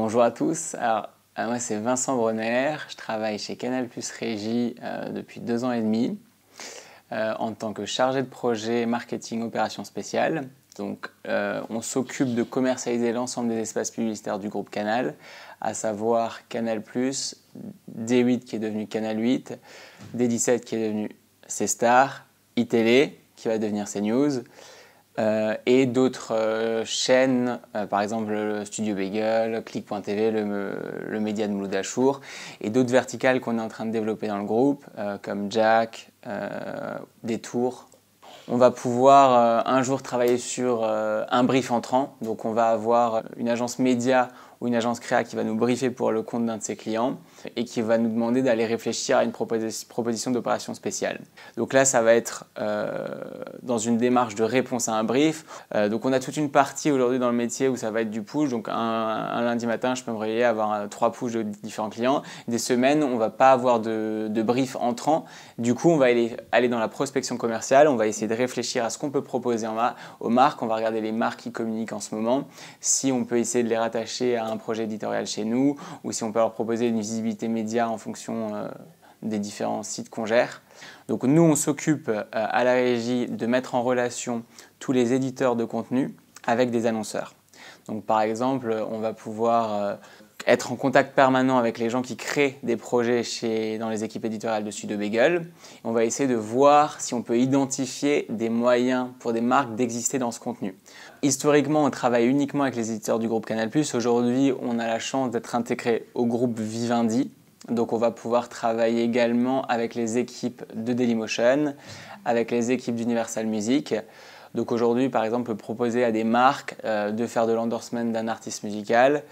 Bonjour à tous, moi c'est Vincent Bronner, je travaille chez Canal+ Régie depuis 2 ans et demi en tant que chargé de projet marketing opération spéciale. Donc on s'occupe de commercialiser l'ensemble des espaces publicitaires du groupe Canal, à savoir Canal+, D8 qui est devenu Canal 8, D17 qui est devenu C-Star, iTélé qui va devenir CNews, et d'autres chaînes, par exemple le Studio Bagel, Click.tv, le média de Mouloud Achour, et d'autres verticales qu'on est en train de développer dans le groupe, comme Jack, Détour. On va pouvoir un jour travailler sur un brief entrant, donc on va avoir une agence média ou une agence créa qui va nous briefer pour le compte d'un de ses clients et qui va nous demander d'aller réfléchir à une proposition d'opération spéciale. Donc là, ça va être dans une démarche de réponse à un brief. Donc on a toute une partie aujourd'hui dans le métier où ça va être du push. Donc un lundi matin, je peux me réveiller avoir 3 push de différents clients. Des semaines, on ne va pas avoir de brief entrant. Du coup, on va aller dans la prospection commerciale. On va essayer de réfléchir à ce qu'on peut proposer aux marques. On va regarder les marques qui communiquent en ce moment. Si on peut essayer de les rattacher à un projet éditorial chez nous ou si on peut leur proposer une visibilité média en fonction des différents sites qu'on gère. Donc nous, on s'occupe à la régie de mettre en relation tous les éditeurs de contenu avec des annonceurs. Donc par exemple, on va pouvoir être en contact permanent avec les gens qui créent des projets dans les équipes éditoriales de Studio Bagel. On va essayer de voir si on peut identifier des moyens pour des marques d'exister dans ce contenu. Historiquement, on travaille uniquement avec les éditeurs du groupe Canal+. Aujourd'hui, on a la chance d'être intégré au groupe Vivendi. Donc on va pouvoir travailler également avec les équipes de Dailymotion, avec les équipes d'Universal Music. Donc aujourd'hui, par exemple, proposer à des marques de faire de l'endorsement d'un artiste musical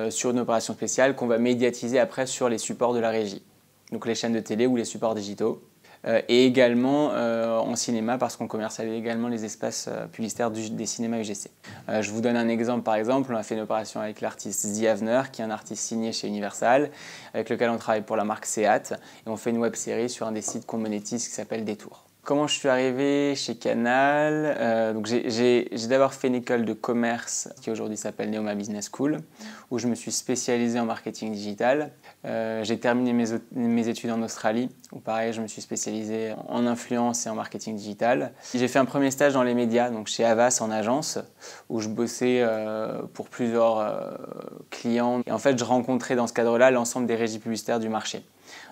sur une opération spéciale qu'on va médiatiser après sur les supports de la régie. Donc les chaînes de télé ou les supports digitaux. Et également en cinéma parce qu'on commercialise également les espaces publicitaires des cinémas UGC. Je vous donne un exemple par exemple, on a fait une opération avec l'artiste The Avener qui est un artiste signé chez Universal avec lequel on travaille pour la marque Seat et on fait une web série sur un des sites qu'on monétise qui s'appelle Détour. Comment je suis arrivé chez Canal? Donc j'ai d'abord fait une école de commerce qui aujourd'hui s'appelle Neoma Business School où je me suis spécialisé en marketing digital. J'ai terminé mes études en Australie où pareil je me suis spécialisé en influence et en marketing digital. J'ai fait un premier stage dans les médias, donc chez Havas en agence où je bossais pour plusieurs clients. Et en fait je rencontrais dans ce cadre-là l'ensemble des régies publicitaires du marché.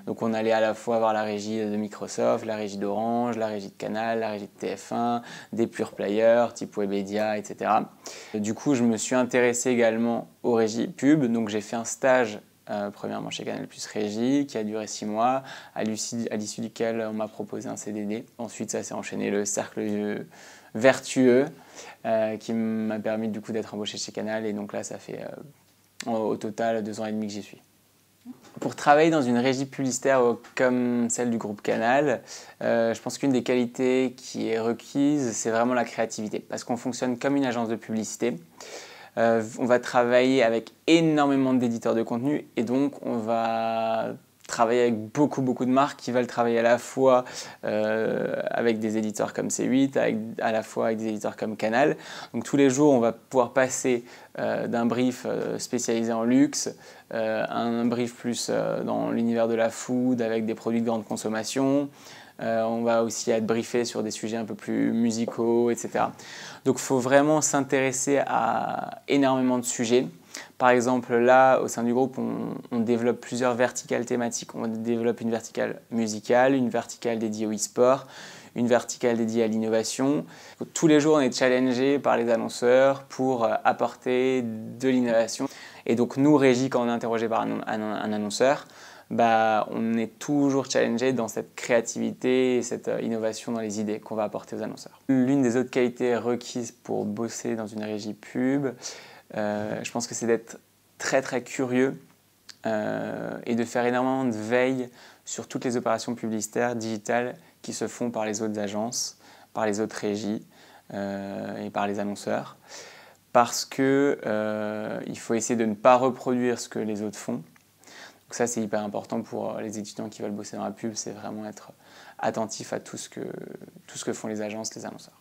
Donc on allait à la fois voir la régie de Microsoft, la régie d'Orange, la régie de Canal, la régie de TF1, des pure players type Webedia, etc. Du coup, je me suis intéressé également aux régies pub. Donc j'ai fait un stage premièrement chez Canal+ Régie qui a duré 6 mois, à l'issue duquel on m'a proposé un CDD. Ensuite, ça s'est enchaîné le cercle vertueux qui m'a permis du coup d'être embauché chez Canal. Et donc là, ça fait au total 2 ans et demi que j'y suis. Pour travailler dans une régie publicitaire comme celle du groupe Canal, je pense qu'une des qualités qui est requise, c'est vraiment la créativité. Parce qu'on fonctionne comme une agence de publicité. On va travailler avec énormément d'éditeurs de contenu et donc on va travailler avec beaucoup de marques qui veulent travailler à la fois avec des éditeurs comme C8, à la fois avec des éditeurs comme Canal. Donc tous les jours, on va pouvoir passer d'un brief spécialisé en luxe à un brief plus dans l'univers de la food avec des produits de grande consommation. On va aussi être briefé sur des sujets un peu plus musicaux, etc. Donc il faut vraiment s'intéresser à énormément de sujets. Par exemple, là, au sein du groupe, on développe plusieurs verticales thématiques. On développe une verticale musicale, une verticale dédiée au e-sport, une verticale dédiée à l'innovation. Tous les jours, on est challengé par les annonceurs pour apporter de l'innovation. Et donc, nous, régie, quand on est interrogé par un annonceur, on est toujours challengé dans cette créativité et cette innovation dans les idées qu'on va apporter aux annonceurs. L'une des autres qualités requises pour bosser dans une régie pub, je pense que c'est d'être très curieux et de faire énormément de veille sur toutes les opérations publicitaires digitales qui se font par les autres agences, par les autres régies et par les annonceurs. Parce qu'il faut essayer de ne pas reproduire ce que les autres font. Donc ça, c'est hyper important pour les étudiants qui veulent bosser dans la pub, c'est vraiment être attentif à tout ce que font les agences, les annonceurs.